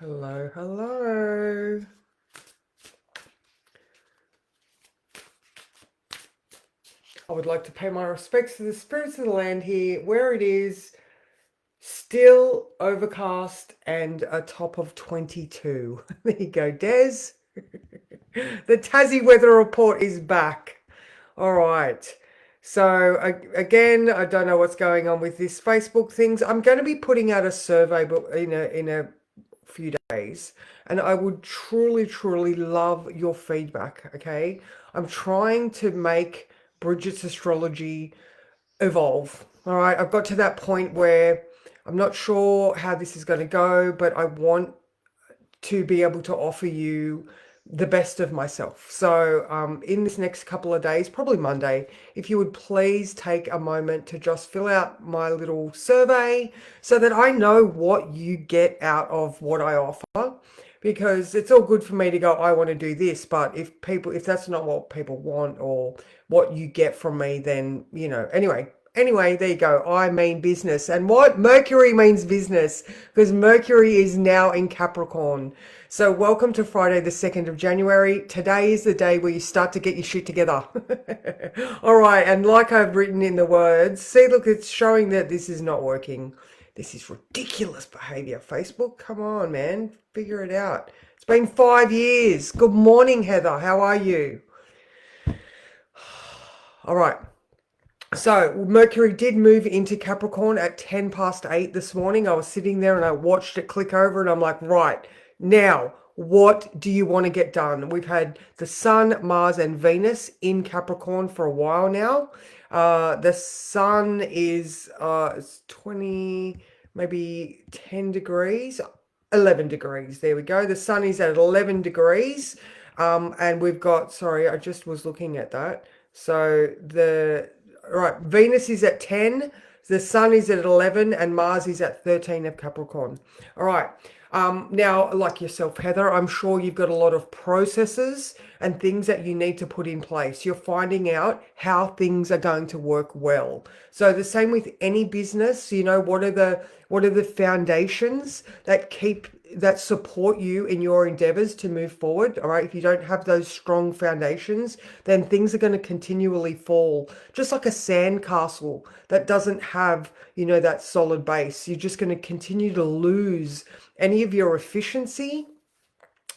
Hello, hello. I would like to pay my respects to the spirits of the land here, where it is still overcast and a top of 22. There you go, Des. The Tassie weather report is back. All right. So again, I don't know what's going on with this Facebook things. I'm going to be putting out a survey, but in a few days, and I would truly, truly love your feedback. Okay, I'm trying to make Bridget's astrology evolve. All right, I've got to that point where I'm not sure how this is going to go, but I want to be able to offer you the best of myself. So, in this next couple of days, probably Monday, if you would please take a moment to just fill out my little survey so that I know what you get out of what I offer. Because it's all good for me to go, I want to do this, but if that's not what people want or what you get from me, then, anyway, there you go. I mean business. And what? Mercury means business because Mercury is now in Capricorn. So welcome to Friday, the 2nd of January. Today is the day where you start to get your shit together. All right. And like I've written in the words, see, look, it's showing that this is not working. This is ridiculous behavior. Facebook, come on, man. Figure it out. It's been 5 years. Good morning, Heather. How are you? All right. So Mercury did move into Capricorn at 10 past 8 this morning. I was sitting there and I watched it click over and I'm like, right, now, what do you want to get done? We've had the Sun, Mars and Venus in Capricorn for a while now. The Sun is it's 20, maybe 10 degrees, 11 degrees. There we go. The Sun is at 11 degrees. And we've got, sorry, I just was looking at that. So right, Venus is at 10, the Sun is at 11, and Mars is at 13 of Capricorn. All right. Now, like yourself, Heather, I'm sure you've got a lot of processes and things that you need to put in place. You're finding out how things are going to work well. So the same with any business, what are the foundations that support you in your endeavors to move forward. All right. If you don't have those strong foundations, then things are going to continually fall. Just like a sandcastle that doesn't have, that solid base. You're just going to continue to lose any of your efficiency.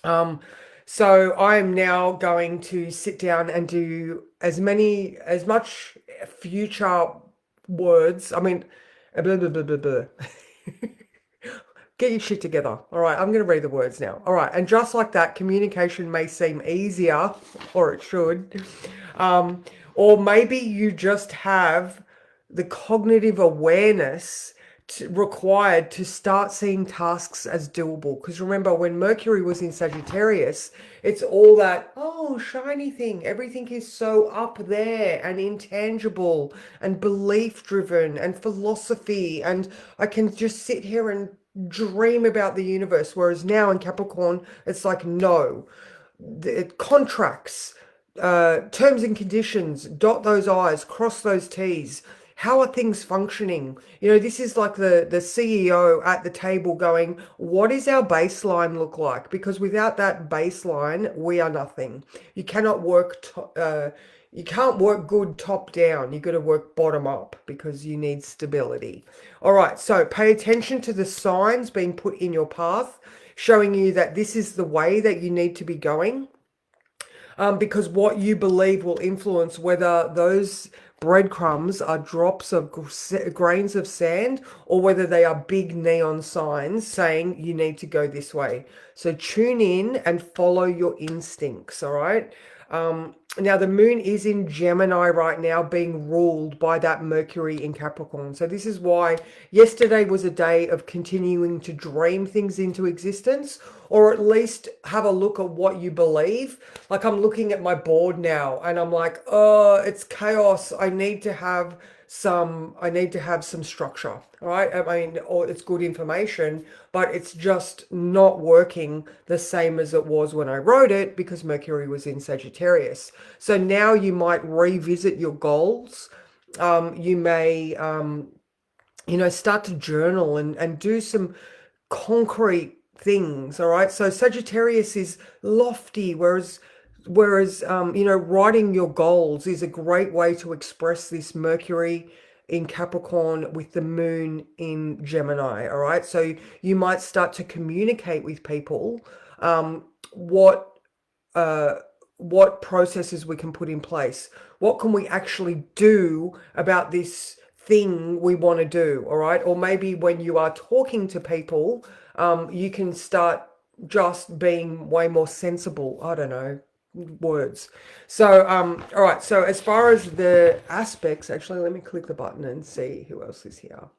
So I am now going to sit down and do as much future words. I mean, blah, blah, blah, blah, blah. Get your shit together. All right, I'm going to read the words now. All right, and just like that, communication may seem easier, or it should. Or maybe you just have the cognitive awareness required to start seeing tasks as doable. Because remember, when Mercury was in Sagittarius, it's all that, oh, shiny thing. Everything is so up there and intangible and belief driven and philosophy. And I can just sit here and dream about the universe. Whereas now in Capricorn, it's like, no, it contracts, terms and conditions, dot those I's, cross those T's. How are things functioning? This is like the CEO at the table going, what is our baseline look like? Because without that baseline, we are nothing. You cannot you can't work good top down. You've got to work bottom up because you need stability. All right, so pay attention to the signs being put in your path, showing you that this is the way that you need to be going. Because what you believe will influence whether those breadcrumbs are drops of grains of sand or whether they are big neon signs saying you need to go this way. So tune in and follow your instincts, all right? Now the moon is in Gemini right now, being ruled by that Mercury in Capricorn. So this is why yesterday was a day of continuing to dream things into existence, or at least have a look at what you believe. Like I'm looking at my board now and I'm like, oh, it's chaos. I need to have some structure. All right. I mean, or it's good information, but it's just not working the same as it was when I wrote it because Mercury was in Sagittarius. So now you might revisit your goals. You may, start to journal and do some concrete things. All right, so Sagittarius is lofty, whereas writing your goals is a great way to express this. Mercury in Capricorn with the moon in Gemini. All right, so you might start to communicate with people what uh, what processes we can put in place. What can we actually do about this thing we want to do? All right. Or maybe when you are talking to people, you can start just being way more sensible. I don't know, words. So, all right. So as far as the aspects, actually, let me click the button and see who else is here.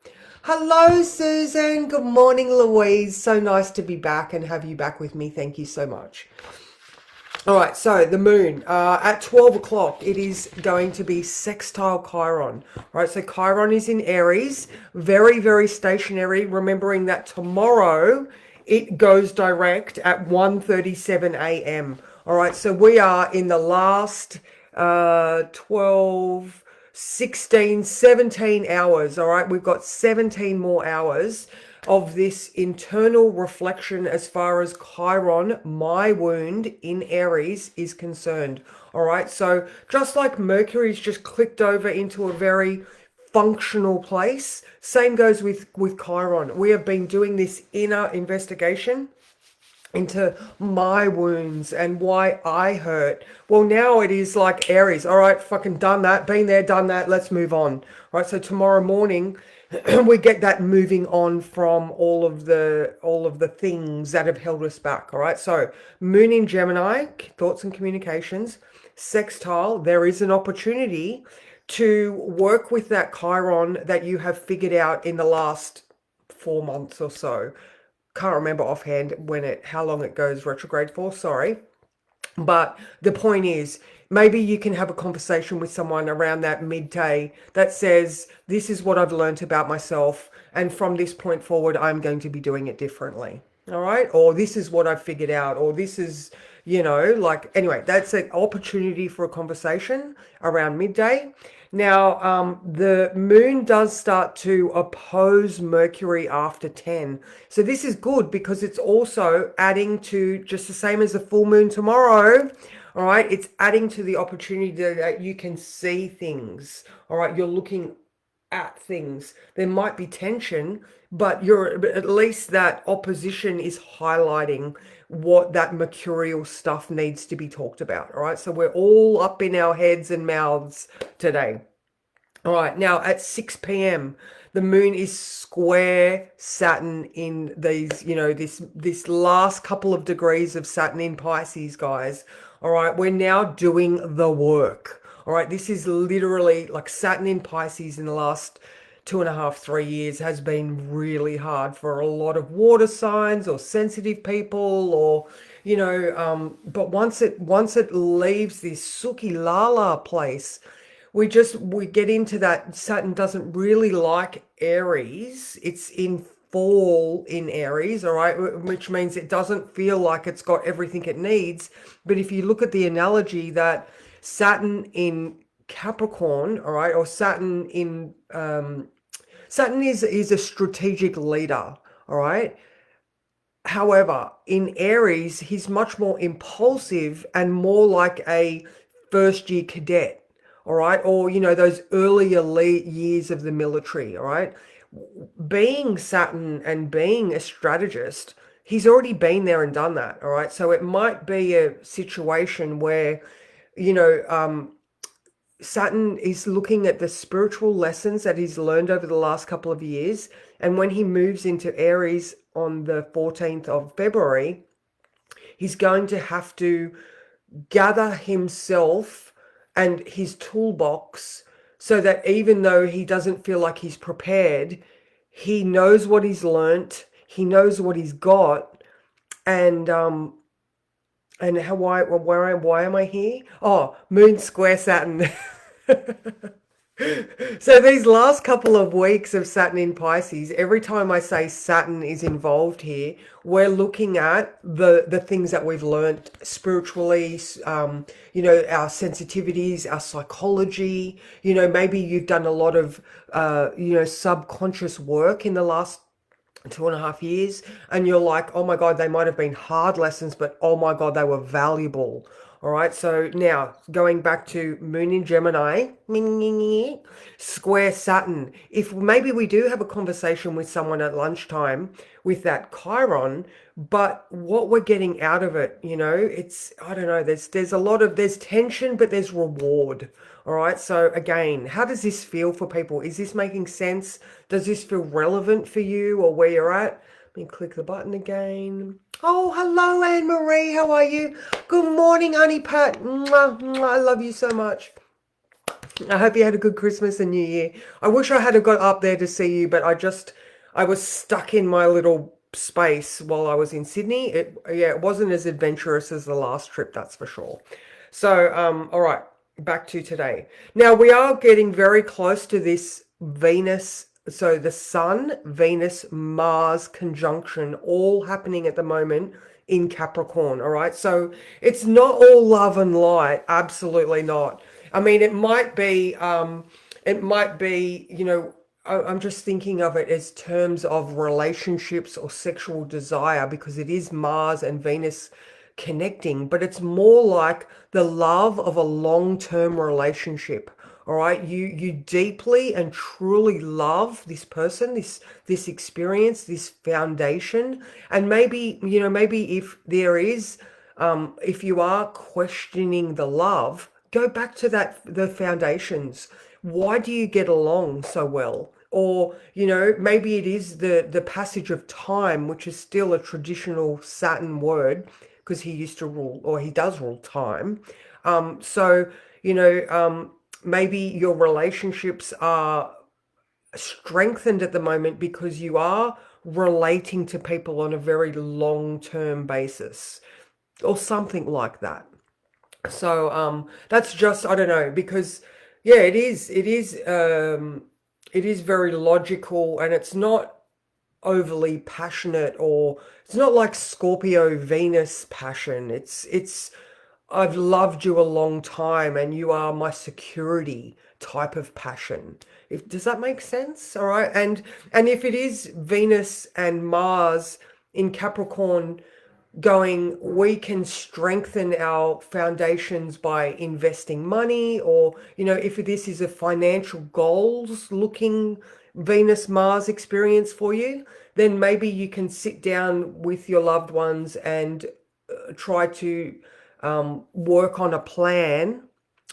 Hello, Susan. Good morning, Louise. So nice to be back and have you back with me. Thank you so much. All right, so the moon at 12 o'clock, it is going to be sextile Chiron. All right, so Chiron is in Aries, very, very stationary. Remembering that tomorrow it goes direct at 1:37 a.m. All right, so we are in the last 12, 16, 17 hours. All right, we've got 17 more hours of this internal reflection as far as Chiron, my wound in Aries, is concerned. All right, so just like Mercury's just clicked over into a very functional place, same goes with Chiron. We have been doing this inner investigation into my wounds and why I hurt. Well, now it is like Aries. All right, fucking done that, been there, done that. Let's move on. All right, so tomorrow morning we get that moving on from all of the things that have held us back. All right, so moon in Gemini, thoughts and communications, sextile. There is an opportunity to work with that Chiron that you have figured out in the last 4 months or so. Can't remember offhand how long it goes retrograde for, sorry. But the point is, maybe you can have a conversation with someone around that midday that says, this is what I've learned about myself, and from this point forward, I'm going to be doing it differently. All right. Or this is what I've figured out, or this is, anyway, that's an opportunity for a conversation around midday. Now, the moon does start to oppose Mercury after 10. So this is good because it's also adding to, just the same as the full moon tomorrow, all right, it's adding to the opportunity that you can see things. All right, you're looking at things. There might be tension, but at least that opposition is highlighting what that mercurial stuff needs to be talked about. All right, so we're all up in our heads and mouths today. All right, now at 6 p.m. the moon is square Saturn in these, this last couple of degrees of Saturn in Pisces, guys. All right, we're now doing the work. All right, this is literally like Saturn in Pisces in the last 2.5, 3 years has been really hard for a lot of water signs or sensitive people, or but once it leaves this Suki Lala place, we get into that. Saturn doesn't really like Aries. It's in fall in Aries, all right, which means it doesn't feel like it's got everything it needs. But if you look at the analogy that Saturn in Capricorn, all right, or Saturn in Saturn is a strategic leader, all right. However, in Aries, he's much more impulsive and more like a first year cadet, all right, or those earlier years of the military, all right. Being Saturn and being a strategist, he's already been there and done that, all right. So it might be a situation where Saturn is looking at the spiritual lessons that he's learned over the last couple of years. And when he moves into Aries on the 14th of February, he's going to have to gather himself and his toolbox so that even though he doesn't feel like he's prepared, he knows what he's learnt, he knows what he's got, and why am I here? Oh, Moon square Saturn. So these last couple of weeks of Saturn in Pisces, every time I say Saturn is involved here, we're looking at the things that we've learned spiritually, our sensitivities, our psychology. Maybe you've done a lot of, subconscious work in the last 2.5 years, and you're like, oh my God, they might have been hard lessons, but oh my God, they were valuable. All right, so now going back to Moon in Gemini, square Saturn. If maybe we do have a conversation with someone at lunchtime with that Chiron, but what we're getting out of it, it's, I don't know, there's a lot of, there's tension, but there's reward. All right, so again, how does this feel for people? Is this making sense? Does this feel relevant for you or where you're at? Let me click the button again. Oh, hello, Anne Marie. How are you? Good morning, honey Pat. Mwah, mwah, I love you so much. I hope you had a good Christmas and New Year. I wish I had got up there to see you, but I was stuck in my little space while I was in Sydney. It wasn't as adventurous as the last trip, that's for sure. So, all right, back to today. Now we are getting very close to this Venus. So the Sun, Venus, Mars conjunction, all happening at the moment in Capricorn. All right. So it's not all love and light. Absolutely not. I mean, I'm just thinking of it as terms of relationships or sexual desire because it is Mars and Venus connecting, but it's more like the love of a long-term relationship. All right, you deeply and truly love this person, this experience, this foundation, and maybe if there is, if you are questioning the love, go back to the foundations. Why do you get along so well? Or, maybe it is the passage of time, which is still a traditional Saturn word because he used to rule, or he does rule time. So, maybe your relationships are strengthened at the moment because you are relating to people on a very long-term basis or something like that. So that's just, I don't know, because yeah, it is very logical, and it's not overly passionate, or it's not like Scorpio Venus passion. It's I've loved you a long time and you are my security type of passion. Does that make sense? All right. And if it is Venus and Mars in Capricorn going, we can strengthen our foundations by investing money, or if this is a financial goals looking Venus Mars experience for you, then maybe you can sit down with your loved ones and try to work on a plan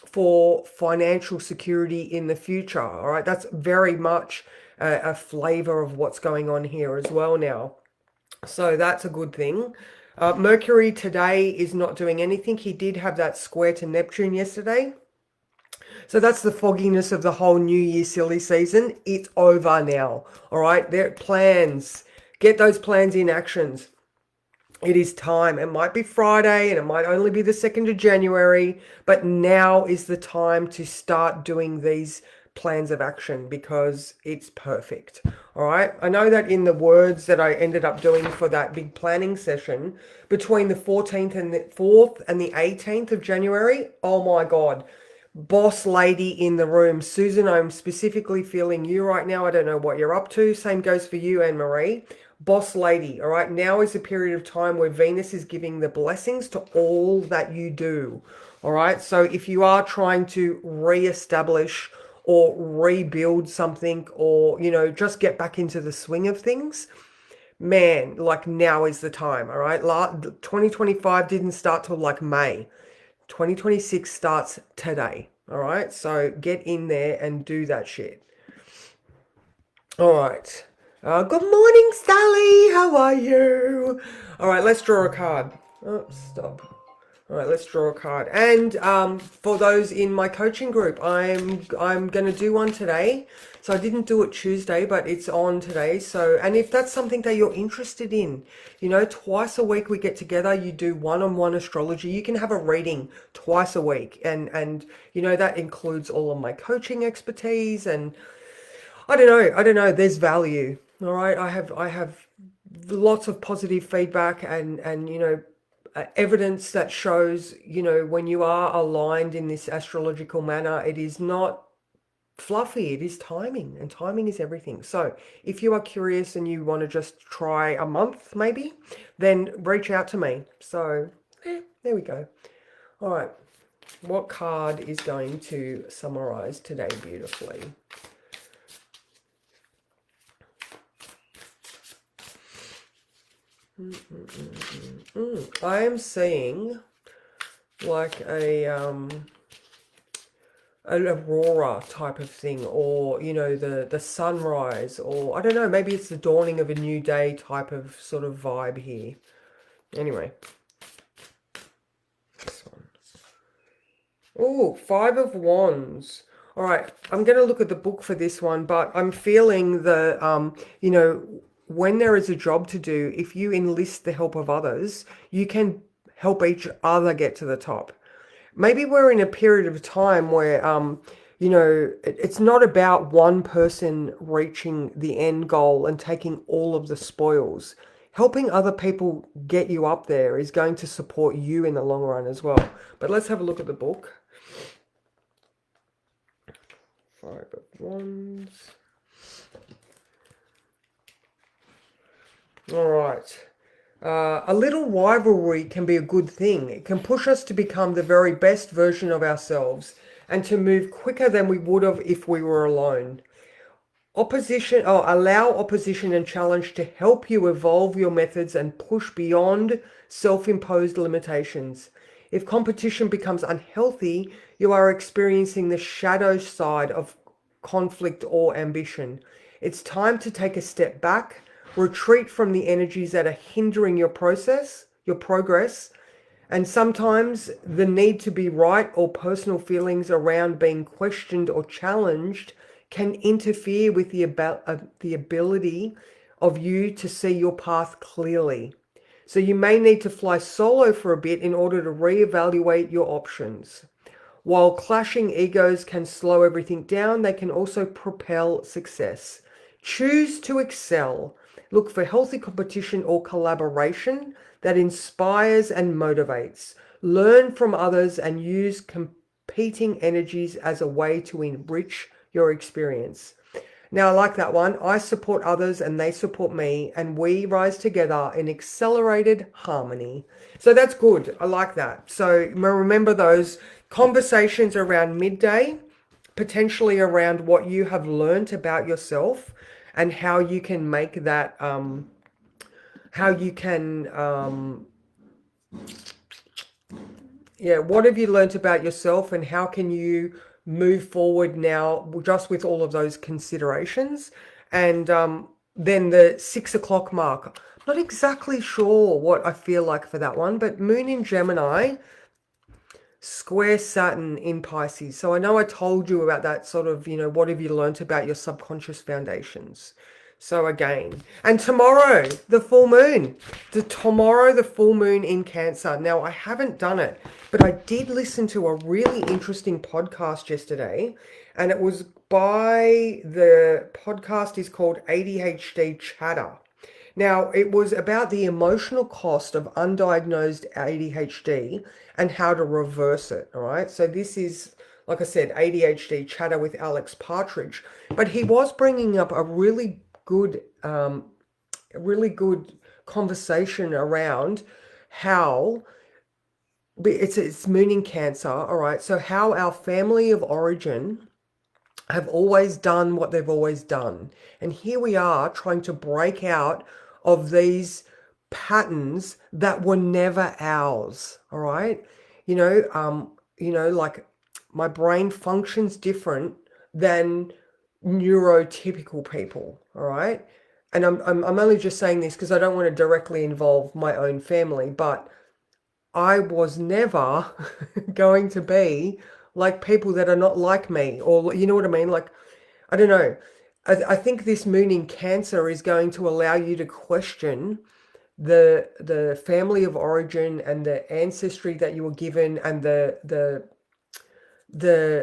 for financial security in the future. All right, that's very much a flavor of what's going on here as well now. So that's a good thing. Mercury today is not doing anything. He did have that square to Neptune yesterday. So that's the fogginess of the whole New Year silly season. It's over now. All right, their plans. Get those plans in actions. It is time. It might be Friday and it might only be the 2nd of January, but now is the time to start doing these plans of action because it's perfect. All right. I know that in the words that I ended up doing for that big planning session between the 14th and the 4th and the 18th of January, oh my God, boss lady in the room. Susan, I'm specifically feeling you right now. I don't know what you're up to. Same goes for you, Anne Marie. Boss lady, all right? Now is a period of time where Venus is giving the blessings to all that you do, all right? So if you are trying to reestablish or rebuild something, or, just get back into the swing of things, man, like now is the time, all right? 2025 didn't start till like May. 2026 starts today, all right? So get in there and do that shit. All right. Good morning, Sally. How are you? All right, let's draw a card. Oh, stop. All right, let's draw a card. And for those in my coaching group, I'm going to do one today. So I didn't do it Tuesday, but it's on today. So, and if that's something that you're interested in, twice a week we get together. You do one-on-one astrology. You can have a reading twice a week, and that includes all of my coaching expertise. And I don't know. There's value. All right. I have lots of positive feedback and evidence that shows, when you are aligned in this astrological manner, it is not fluffy. It is timing, and timing is everything. So if you are curious and you want to just try a month maybe, then reach out to me. So there we go. All right, what card is going to summarize today beautifully? I am seeing like an aurora type of thing, or you know, the sunrise, or I don't know, maybe it's the dawning of a new day type of sort of vibe here. Anyway, this one. Oh, Five of Wands. All right, I'm going to look at the book for this one, but I'm feeling the you know, when there is a job to do, if you enlist the help of others, you can help each other get to the top. Maybe we're in a period of time where, you know, it's not about one person reaching the end goal and taking all of the spoils. Helping other people get you up there is going to support you in the long run as well. But let's have a look at the book. Five of Wands. All right. A little rivalry can be a good thing. It can push us to become the very best version of ourselves and to move quicker than we would have if we were alone. Allow opposition and challenge to help you evolve your methods and push beyond self-imposed limitations. If competition becomes unhealthy, you are experiencing the shadow side of conflict or ambition. It's time to take a step back, retreat from the energies that are hindering your progress, and sometimes the need to be right or personal feelings around being questioned or challenged can interfere with the ability of you to see your path clearly. So you may need to fly solo for a bit in order to reevaluate your options. While clashing egos can slow everything down, they can also propel success. Choose to excel. Look for healthy competition or collaboration that inspires and motivates. Learn from others and use competing energies as a way to enrich your experience. Now, I like that one. I support others and they support me, and we rise together in accelerated harmony. So that's good. I like that. So remember those conversations around midday, potentially around what you have learned about yourself and how you can make that, what have you learned about yourself and how can you move forward now just with all of those considerations? And then the 6 o'clock mark. I'm not exactly sure what I feel like for that one, but Moon in Gemini, square Saturn in Pisces. So I know I told you about that sort of, you know, what have you learnt about your subconscious foundations? So again, and tomorrow, the full moon. Tomorrow, the full moon in Cancer. Now, I haven't done it, but I did listen to a really interesting podcast yesterday, and it was the podcast is called ADHD Chatter. Now, it was about the emotional cost of undiagnosed ADHD and how to reverse it, all right? So this is, like I said, ADHD Chatter with Alex Partridge. But he was bringing up a really good conversation around how it's moon in Cancer, all right? So how our family of origin have always done what they've always done. And here we are trying to break out of these patterns that were never ours, all right? You know, like my brain functions different than neurotypical people, all right? And I'm only just saying this because I don't want to directly involve my own family, but I was never going to be like people that are not like me, or you know what I mean? Like, I don't know. I think this moon in Cancer is going to allow you to question the family of origin and the ancestry that you were given, and the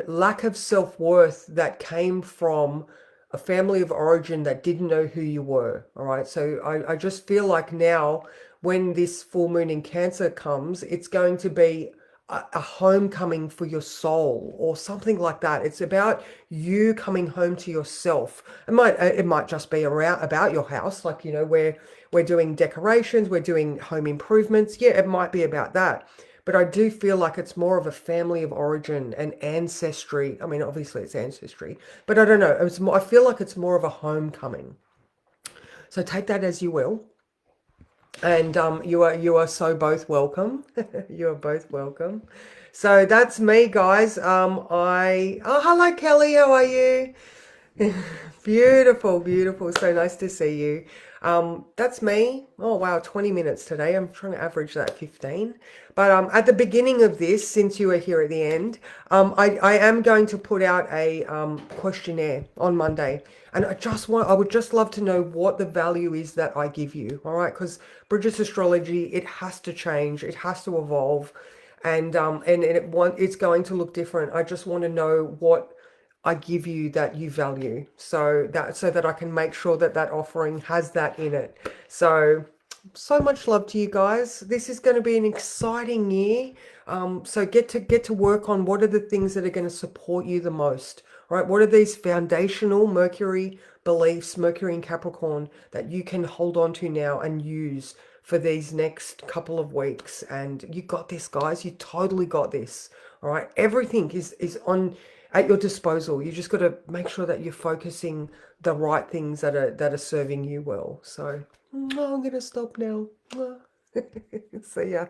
lack of self-worth that came from a family of origin that didn't know who you were. All right. So I just feel like now when this full moon in Cancer comes, it's going to be a homecoming for your soul or something like that. It's about you coming home to yourself. It might just be around about your house, like, you know, where we're doing decorations, we're doing home improvements. Yeah, it might be about that. But I do feel like it's more of a family of origin and ancestry. I mean, obviously it's ancestry, but I don't know. I feel like it's more of a homecoming. So take that as you will. And you are so both welcome. You are both welcome. So that's me, guys. Hello, Kelly. How are you? Beautiful, beautiful. So nice to see you. That's me. Oh wow, 20 minutes today. I'm trying to average that 15. But at the beginning of this, since you are here at the end, I am going to put out a questionnaire on Monday. And I would just love to know what the value is that I give you. All right, because Bridget's astrology, it has to change, it has to evolve, it's going to look different. I just want to know what I give you that you value, so that I can make sure that that offering has that in it. So much love to you guys. This is going to be an exciting year. So get to work on what are the things that are going to support you the most. All right, what are these foundational Mercury beliefs, Mercury in Capricorn, that you can hold on to now and use for these next couple of weeks? And you got this, guys. You totally got this. All right, everything is on at your disposal. You just got to make sure that you're focusing the right things that are serving you well. So I'm gonna stop now. See ya.